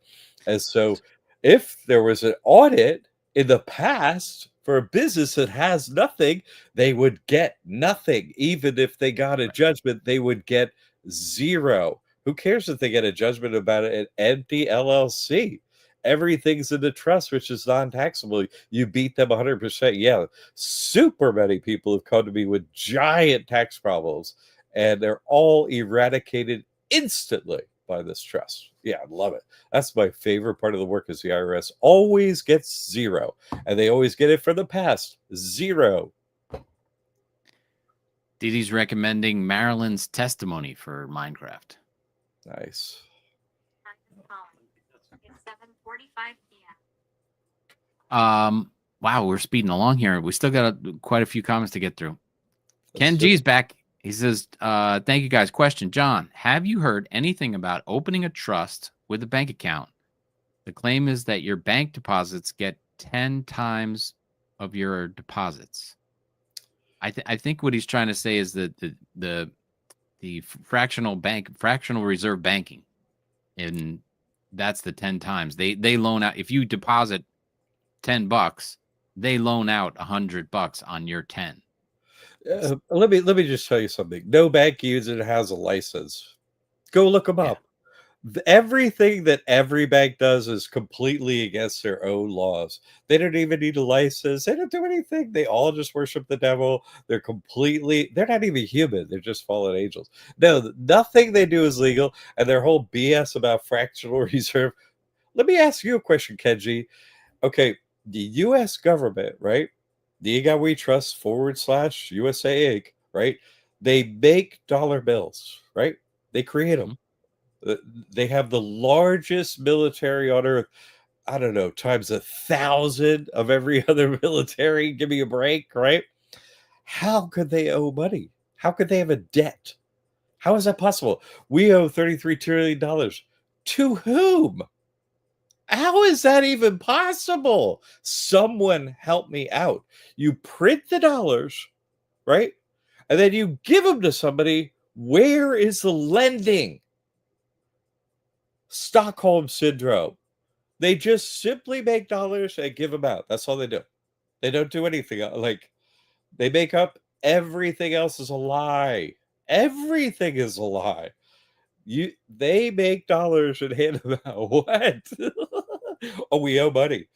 And so, if there was an audit in the past for a business that has nothing, they would get nothing. Even if they got a Right. judgment, they would get zero. Who cares if they get a judgment about an empty LLC? Everything's in the trust, which is non-taxable. You beat them 100%. Yeah, super many people have come to me with giant tax problems, and they're all eradicated instantly by this trust. Yeah, I love it. That's my favorite part of the work is the IRS always gets zero, and they always get it from the past. Zero. Didi's recommending Marilyn's testimony for Minecraft. Nice. It's 7:45 p.m. Wow, we're speeding along here. We still got quite a few comments to get through. Let's Ken do it. G's back. He says, thank you guys. Question, John, have you heard anything about opening a trust with a bank account? The claim is that your bank deposits get 10 times of your deposits. I think what he's trying to say is that the fractional reserve banking, and that's the 10 times. They loan out, if you deposit $10, they loan out $100 on your 10. Let me just tell you something. No bank user has a license. Go look them Yeah. up. Everything that every bank does is completely against their own laws. They don't even need a license. They don't do anything. They all just worship the devil. They're not even human. They're just fallen angels. No, nothing they do is legal. And their whole BS about fractional reserve. Let me ask you a question, Kenji. Okay, the US government, right? The EGOT We Trust / USA Inc., right? They make dollar bills, right? They create them. They have the largest military on earth. I don't know, times 1,000 of every other military. Give me a break, right? How could they owe money? How could they have a debt? How is that possible? We owe $33 trillion. To whom? How is that even possible? Someone help me out. You print the dollars, right? And then you give them to somebody. Where is the lending? Stockholm syndrome. They just simply make dollars and give them out. That's all they do. They don't do anything. Like they make up everything else is a lie. Everything is a lie. They make dollars and hand them out. What? Oh, we owe money.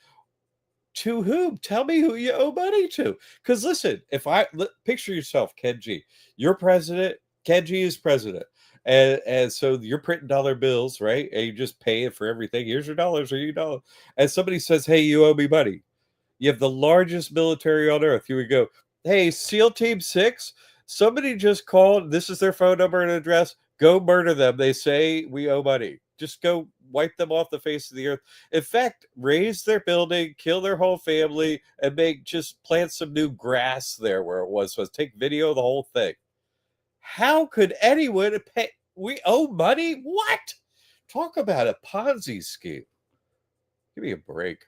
To whom? Tell me who you owe money to. Because listen, picture yourself, Kenji. You're president. Kenji is president. And so you're printing dollar bills, right? And you just pay it for everything. Here's your dollars or your dollars. And somebody says, hey, you owe me money. You have the largest military on earth. You would go, hey, SEAL Team 6, somebody just called. This is their phone number and address. Go murder them. They say we owe money. just go wipe them off the face of the earth. In fact, raise their building, kill their whole family, and plant some new grass there where it was. So take video of the whole thing. How could anyone pay? We owe money? What? Talk about a Ponzi scheme. Give me a break.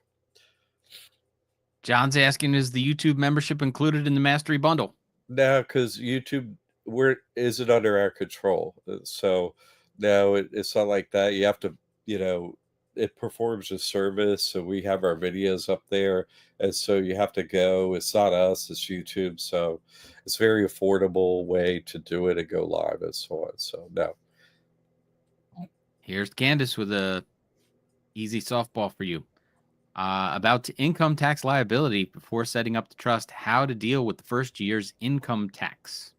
John's asking, is the YouTube membership included in the Mastery Bundle? No, because YouTube isn't under our control. So no, it's not like that. You have to, it performs a service. So we have our videos up there. And so you have to go. It's not us, it's YouTube. So it's a very affordable way to do it and go live and so on. So no. Here's Candace with a easy softball for you. About income tax liability before setting up the trust, how to deal with the first year's income tax.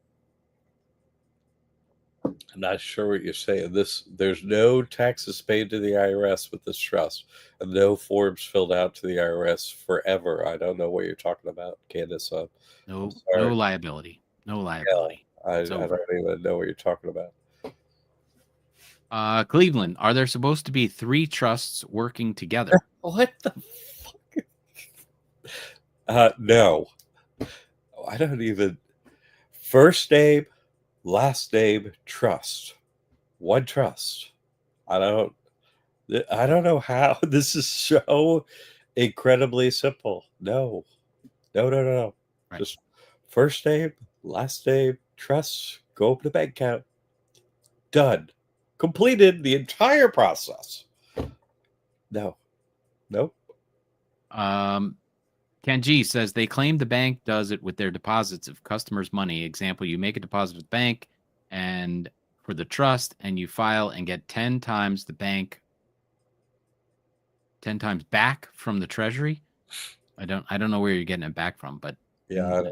I'm not sure what you're saying. There's no taxes paid to the IRS with this trust, and no forms filled out to the IRS forever. I don't know what you're talking about, Candace. No liability. No liability. I don't even know what you're talking about. Cleveland, are there supposed to be 3 trusts working together? What the fuck? No. I don't even. First name, last name, trust. One trust. I don't know how. This is so incredibly simple. No. Right. Just first name, last name, trust. Go open a bank account. Done. Completed the entire process. No. Nope. Ken G says they claim the bank does it with their deposits of customers' money. Example, you make a deposit with the bank and for the trust, and you file and get 10 times the bank, 10 times back from the treasury. I don't know where you're getting it back from, but yeah,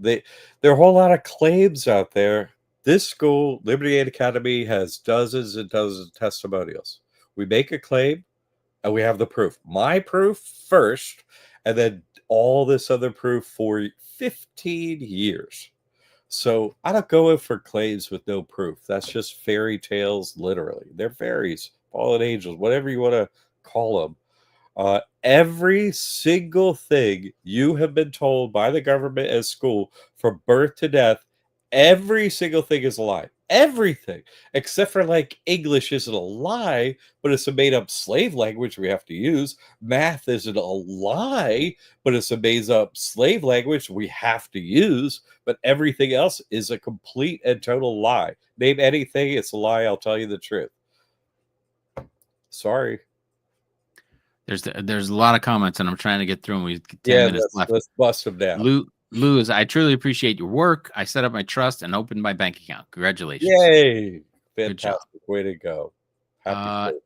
there are a whole lot of claims out there. This school, Liberty Aid Academy, has dozens and dozens of testimonials. We make a claim and we have the proof. My proof first, and then all this other proof for 15 years. So I don't go in for claims with no proof. That's just fairy tales, literally. They're fairies, fallen angels, whatever you want to call them. Every single thing you have been told by the government at school from birth to death, every single thing is a lie. Everything, except for like English isn't a lie, but it's a made up slave language we have to use. Math isn't a lie, but it's a made up slave language we have to use. But everything else is a complete and total lie. Name anything, it's a lie. I'll tell you the truth. Sorry. There's a lot of comments, and I'm trying to get through them. We have 10 minutes left. Let's bust them down. Lou, I truly appreciate your work. I set up my trust and opened my bank account. Congratulations. Yay. Fantastic. Way to go. Happy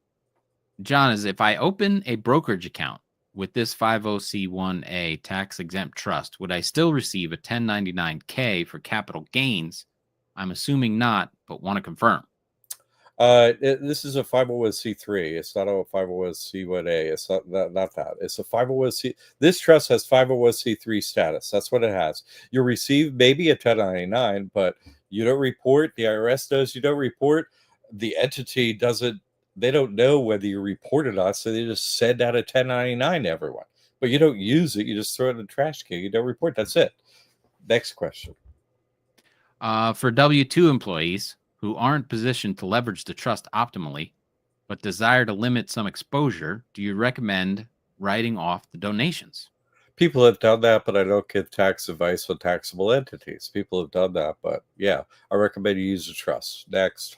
John, is if I open a brokerage account with this 50C1A tax exempt trust, would I still receive a 1099K for capital gains? I'm assuming not, but want to confirm. This is a 501c3. It's not a 501c1a. It's not that. It's a 501c. This trust has 501c3 status. That's what it has. You receive maybe a 1099, but you don't report. The IRS does. You don't report. The entity doesn't. They don't know whether you report or not, so they just send out a 1099 to everyone. But you don't use it. You just throw it in the trash can. You don't report. That's it. Next question. For W-2 employees who aren't positioned to leverage the trust optimally, but desire to limit some exposure, do you recommend writing off the donations? People have done that, but I don't give tax advice on taxable entities. People have done that, but yeah, I recommend you use a trust. Next.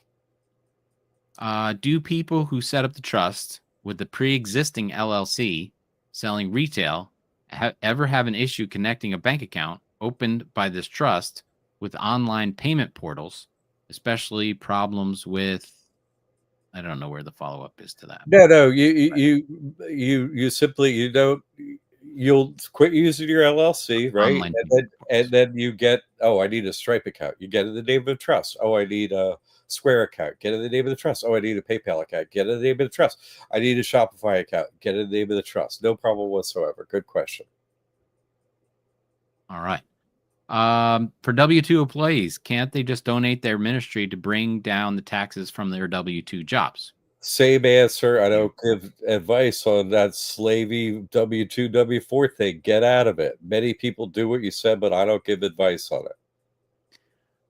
Do people who set up the trust with the pre-existing LLC selling retail ever have an issue connecting a bank account opened by this trust with online payment portals, especially problems with, I don't know where the follow-up is to that. No, you simply, you'll quit using your LLC, right? And then you get, I need a Stripe account. You get in the name of the trust. I need a Square account. Get in the name of the trust. I need a PayPal account. Get in the name of the trust. I need a Shopify account. Get in the name of the trust. No problem whatsoever. Good question. All right. For W-2 employees, can't they just donate their ministry to bring down the taxes from their W-2 jobs? Same answer. I don't give advice on that slavey W2, W4 thing. Get out of it. Many people do what you said, but I don't give advice on it.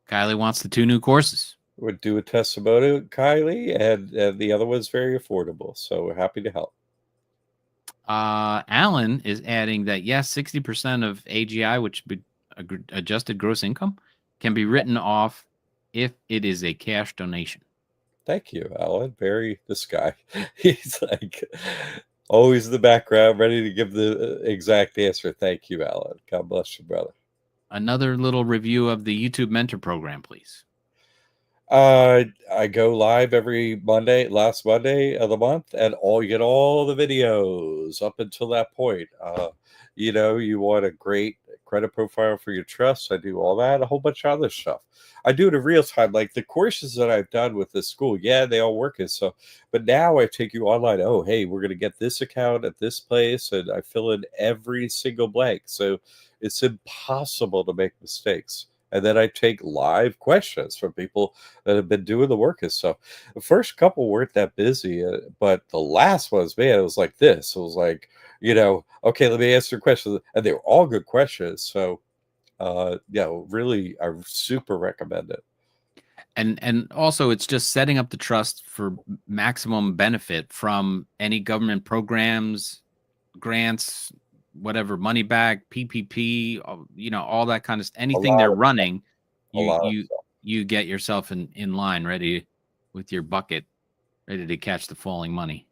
Kylie wants the 2 new courses. Would do a testimonial, Kylie, and the other one's very affordable. So we're happy to help. Alan is adding that yes, 60% of AGI, which would be adjusted gross income, can be written off if it is a cash donation. Thank you, Alan. Very this guy. He's like always in the background, ready to give the exact answer. Thank you, Alan. God bless you, brother. Another little review of the YouTube mentor program, please. I go live every Monday, last Monday of the month, and you get all the videos up until that point. You want a great credit profile for your trust. I do all that, a whole bunch of other stuff. I do it in real time, like the courses that I've done with this school. Yeah, they all work as so, but now I take you online. Oh, hey, we're going to get this account at this place, and I fill in every single blank. So it's impossible to make mistakes. And then I take live questions from people that have been doing the work and stuff. The first couple weren't that busy, but the last ones, man, it was like this. It was like, okay, let me answer questions. And they were all good questions. So, really, I super recommend it. And also, it's just setting up the trust for maximum benefit from any government programs, grants, whatever, money back, PPP, all that kind of anything they're running. You get yourself in line, ready with your bucket, ready to catch the falling money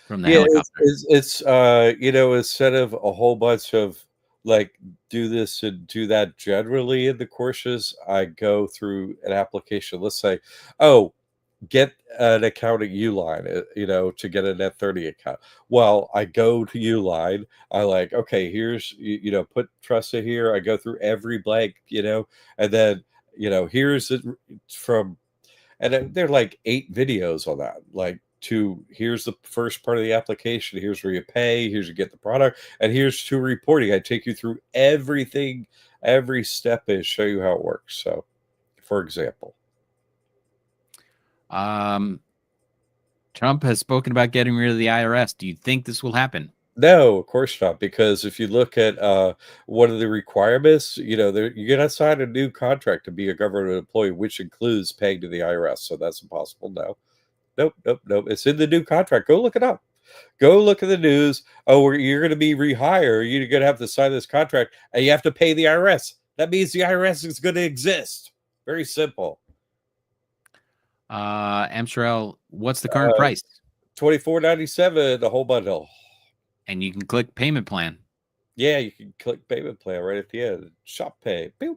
from the helicopter. It's instead of a whole bunch of like do this and do that generally in the courses, I go through an application. Let's say, oh, get an account at Uline, to get a Net 30 account. Well, I go to Uline. I like, okay, here's, put trust in here. I go through every blank, and then, here's it from, and there are like 8 videos on that. Like, here's the first part of the application. Here's where you pay. Here's you get the product, and here's to reporting. I take you through everything, every step, and show you how it works. So, for example, Trump has spoken about getting rid of the IRS. Do you think this will happen? no, of course not. Because if you look at one of the requirements, you got to sign a new contract to be a government employee, which includes paying to the IRS. So that's impossible. No, nope. It's in the new contract. Go look it up. Go look at the news. Oh, you're going to be rehired. You're going to have to sign this contract, and you have to pay the IRS. That means the IRS is going to exist. Very simple. Amsharel, what's the current price? $24.97, the whole bundle. And you can click payment plan. Yeah, you can click payment plan right at the end. Shop pay. Boop.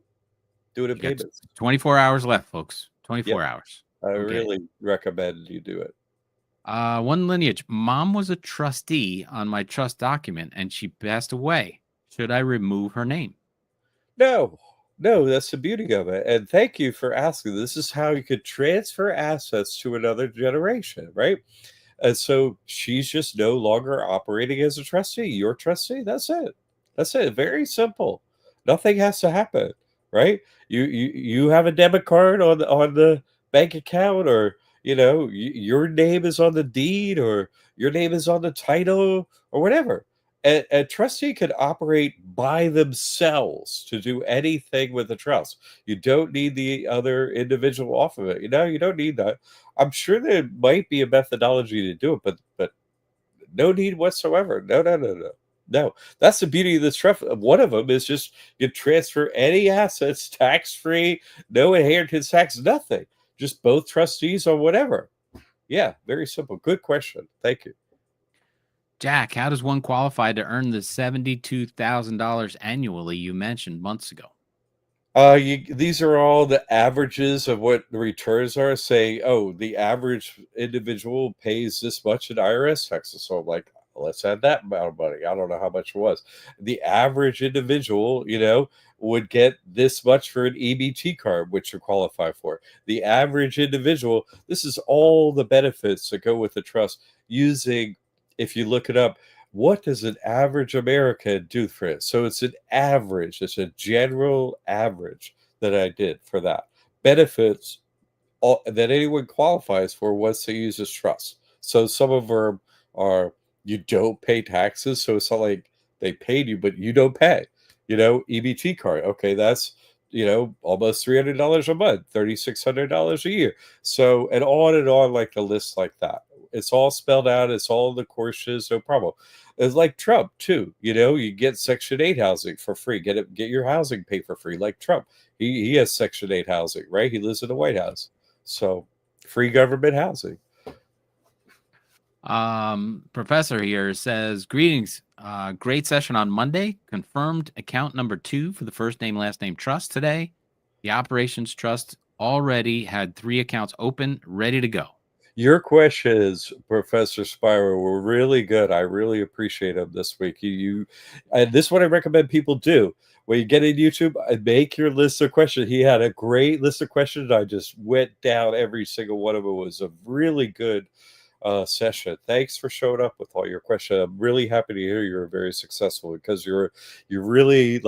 Do it in payments. 24 hours left, folks. 24 hours. I really recommend you do it. One lineage. Mom was a trustee on my trust document and she passed away. Should I remove her name? No, that's the beauty of it. And thank you for asking. This is how you could transfer assets to another generation, right? And so she's just no longer operating as a trustee. Your trustee. That's it. Very simple. Nothing has to happen, right? You have a debit card on the bank account, or your name is on the deed, or your name is on the title, or whatever. A trustee could operate by themselves to do anything with the trust. You don't need the other individual off of it. You don't need that. I'm sure there might be a methodology to do it, but no need whatsoever. No. That's the beauty of this trust. One of them is just you transfer any assets tax-free, no inheritance tax, nothing. Just both trustees or whatever. Yeah, very simple. Good question. Thank you. Jack, how does one qualify to earn the $72,000 annually you mentioned months ago? These are all the averages of what the returns are. Say, the average individual pays this much in IRS taxes. So I'm like, let's add that amount of money. I don't know how much it was. The average individual, would get this much for an EBT card, which you qualify for. The average individual, this is all the benefits that go with the trust using, if you look it up, what does an average American do for it? So it's an average, it's a general average that I did for that. Benefits that anyone qualifies for once they use this trust. So some of them are you don't pay taxes, so it's not like they paid you, but you don't pay. EBT card. Okay, that's almost $300 a month, $3,600 a year. So and on like the list like that. It's all spelled out. It's all in the courses, no problem. It's like Trump too. You get Section 8 housing for free. Get your housing paid for free, like Trump. He has Section 8 housing, right? He lives in the White House. So free government housing. Professor here says, greetings. Great session on Monday. Confirmed account number 2 for the first name, last name trust today. The operations trust already had 3 accounts open, ready to go. Your questions, Professor Spiro, were really good. I really appreciate them this week. And this is what I recommend people do. When you get in YouTube, make your list of questions. He had a great list of questions. I just went down every single one of them. It was a really good session. Thanks for showing up with all your questions. I'm really happy to hear you're very successful because you really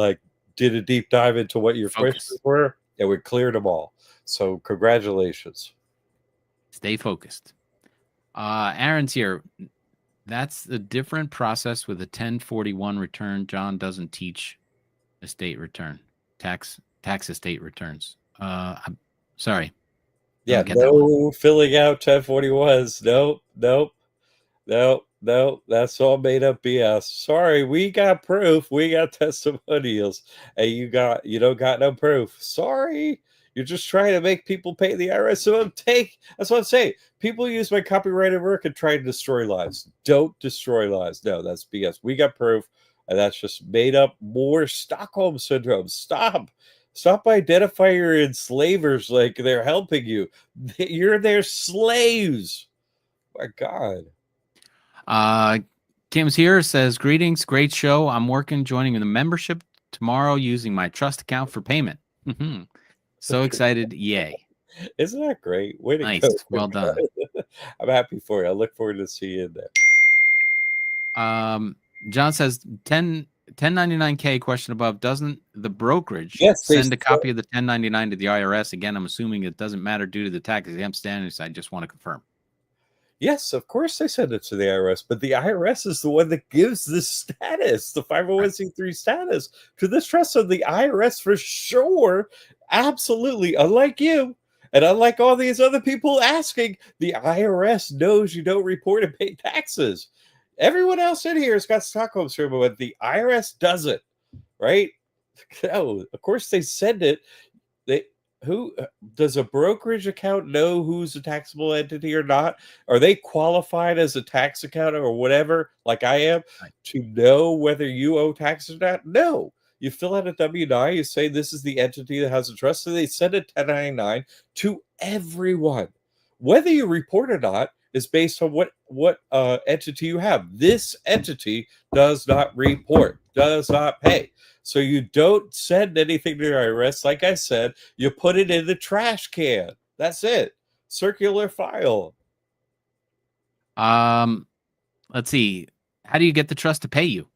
did a deep dive into what your questions were, and we cleared them all. So congratulations. Stay focused. Aaron's here. That's a different process with a 1041 return. John doesn't teach estate return, tax estate returns. I'm sorry. Yeah, no filling out 1041s. Nope. That's all made up BS. Sorry, we got proof. We got testimonials, and you don't got no proof. Sorry. You're just trying to make people pay the IRS. So that's what I'm saying. People use my copyrighted work and try to destroy lives. Don't destroy lives. No, that's BS. We got proof, and that's just made up more Stockholm syndrome. Stop identifying your enslavers like they're helping you. You're their slaves. My God. Kim's here, says, greetings, great show. I'm joining in the membership tomorrow using my trust account for payment. So excited. Yay. Isn't that great? Way to nice. go. Well done. I'm happy for you. I look forward to seeing you there. John says 1099K question above. Doesn't the brokerage send a copy of the 1099 to the IRS? Again, I'm assuming it doesn't matter due to the tax exempt status. I just want to confirm. Yes, of course they send it to the IRS, but the IRS is the one that gives this status, the 501c3 status to this trust. So the IRS for sure, absolutely, unlike you and unlike all these other people asking, the IRS knows you don't report and pay taxes. Everyone else in here has got Stockholm syndrome, but the IRS doesn't, right? No, of course they send it. Who does a brokerage account know who's a taxable entity or not? Are they qualified as a tax accountant or whatever, like I am, to know whether you owe taxes or not? No. You fill out a W-9, you say this is the entity that has a trust, so they send a 1099 to everyone. Whether you report or not is based on what entity you have. This entity does not report, does not pay. So you don't send anything to the IRS. Like I said, you put it in the trash can. That's it. Circular file. Let's see. How do you get the trust to pay you?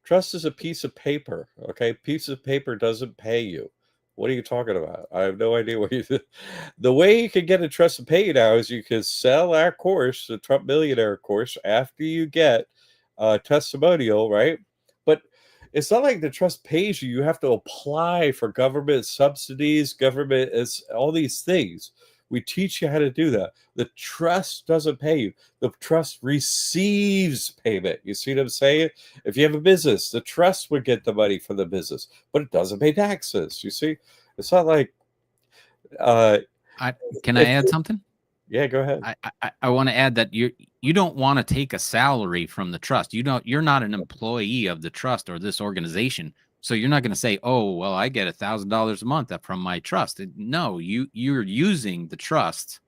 Trust is a piece of paper. Okay, piece of paper doesn't pay you. What are you talking about? I have no idea what you do. The way you can get a trust to pay you now is you can sell our course, the Trump Millionaire course, after you get a testimonial, right? But it's not like the trust pays you. You have to apply for government subsidies, government is all these things. We teach you how to do that. The trust doesn't pay you. The trust receives payment. You see what I'm saying? If you have a business, the trust would get the money from the business, but it doesn't pay taxes. You see? It's not like... Can I add something? Yeah, go ahead. I want to add that you don't want to take a salary from the trust. You're not an employee of the trust or this organization. So you're not going to say, oh, well, I get $1,000 a month from my trust. No, you're using the trust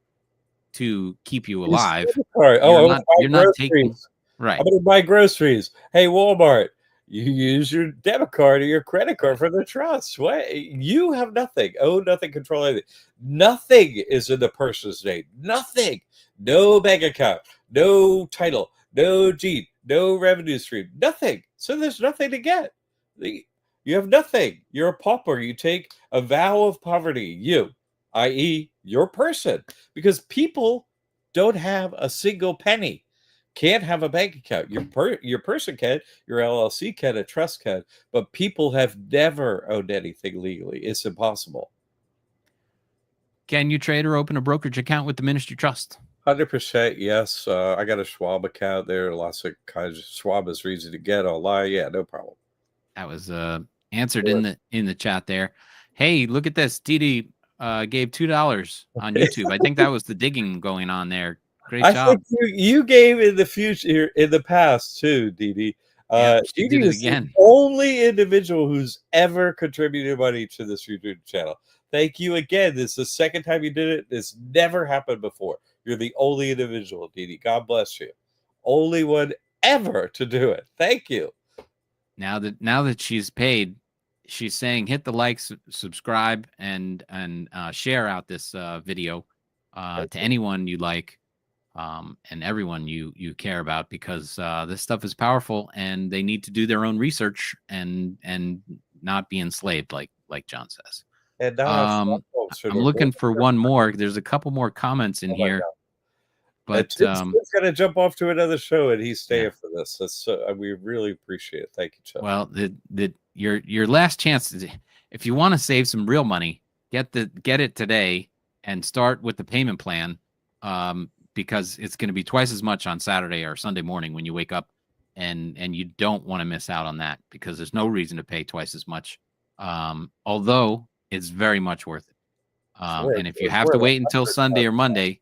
to keep you alive. You're not taking, right. I'm going to buy groceries. Hey, Walmart, you use your debit card or your credit card for the trust. What? You have nothing. Nothing, control anything. Nothing is in the person's name. Nothing. No bank account. No title. No deed. no revenue stream, nothing. So there's nothing to get. You have nothing. You're a pauper. You take a vow of poverty, you, i.e., your person, because people don't have a single penny, can't have a bank account. Your person can, your LLC can, a trust can, but people have never owned anything legally. It's impossible. Can you trade or open a brokerage account with the Ministry Trust? 100% yes. I got a Schwab account. There are lots of kinds. Schwab is easy to get online. Yeah, no problem. That was answered in the chat there. Hey, look at this. Didi gave $2 on YouTube. I think that was the digging going on there. Great job. I think you gave in the past too, Didi. She Didi did it is again. the only individual who's ever contributed money to this YouTube channel. Thank you again. This is the second time you did it. This never happened before. You're the only individual, Didi. God bless you. Only one ever to do it. Thank you. Now that she's paid, she's saying hit the like, subscribe, and share out this video to anyone you like and everyone you care about, because this stuff is powerful and they need to do their own research and not be enslaved like John says. And I'm looking for one more. There's a couple more comments in here. But Tim's got to jump off to another show, and he's staying for this. That's we really appreciate it. Thank you, Chuck. Well, your last chance is, if you want to save some real money, get it today and start with the payment plan, because it's going to be twice as much on Saturday or Sunday morning when you wake up, and you don't want to miss out on that, because there's no reason to pay twice as much, although it's very much worth it. And if you have to wait until Sunday or Monday,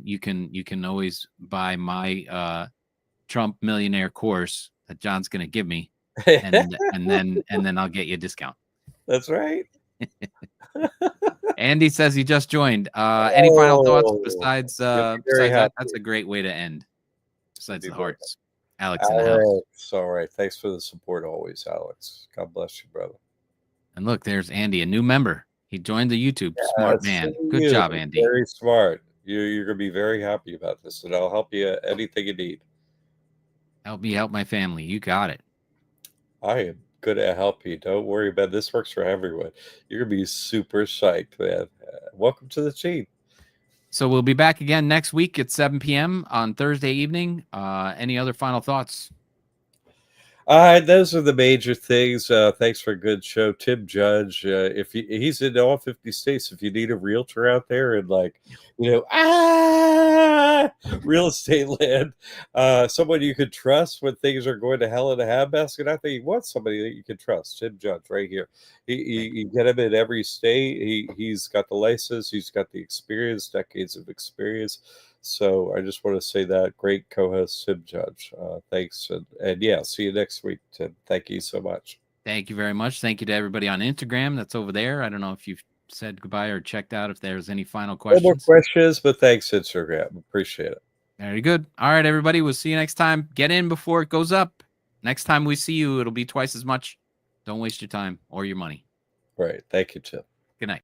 you can always buy my Trump millionaire course that John's going to give me, and then I'll get you a discount. That's right. Andy says he just joined. Any final thoughts besides that? That's a great way to end. Besides the hearts, Alex in the house. All right. Thanks for the support always, Alex. God bless you, brother. And look, there's Andy, a new member. He joined the YouTube. Smart man. Good job, Andy. Very smart. You're going to be very happy about this, and I'll help you anything you need. Help me help my family. You got it. I am good at help you. Don't worry about it. This works for everyone. You're going to be super psyched, man. Welcome to the team. So we'll be back again next week at 7 p.m. on Thursday evening. Any other final thoughts? Those are the major things. Thanks for a good show, Tim Judge. If he's in all 50 states, if you need a realtor out there and real estate land, someone you could trust when things are going to hell in a handbasket, I think you want somebody that you can trust. Tim Judge, right here. You get him in every state. He's got the license. He's got the experience, decades of experience. So I just want to say that. Great co-host, Tim Judge. Thanks. And yeah, see you next week, Tim. Thank you so much. Thank you very much. Thank you to everybody on Instagram that's over there. I don't know if you've said goodbye or checked out if there's any final questions. No more questions, but thanks, Instagram. Appreciate it. Very good. All right, everybody. We'll see you next time. Get in before it goes up. Next time we see you, it'll be twice as much. Don't waste your time or your money. Right. Thank you, Tim. Good night.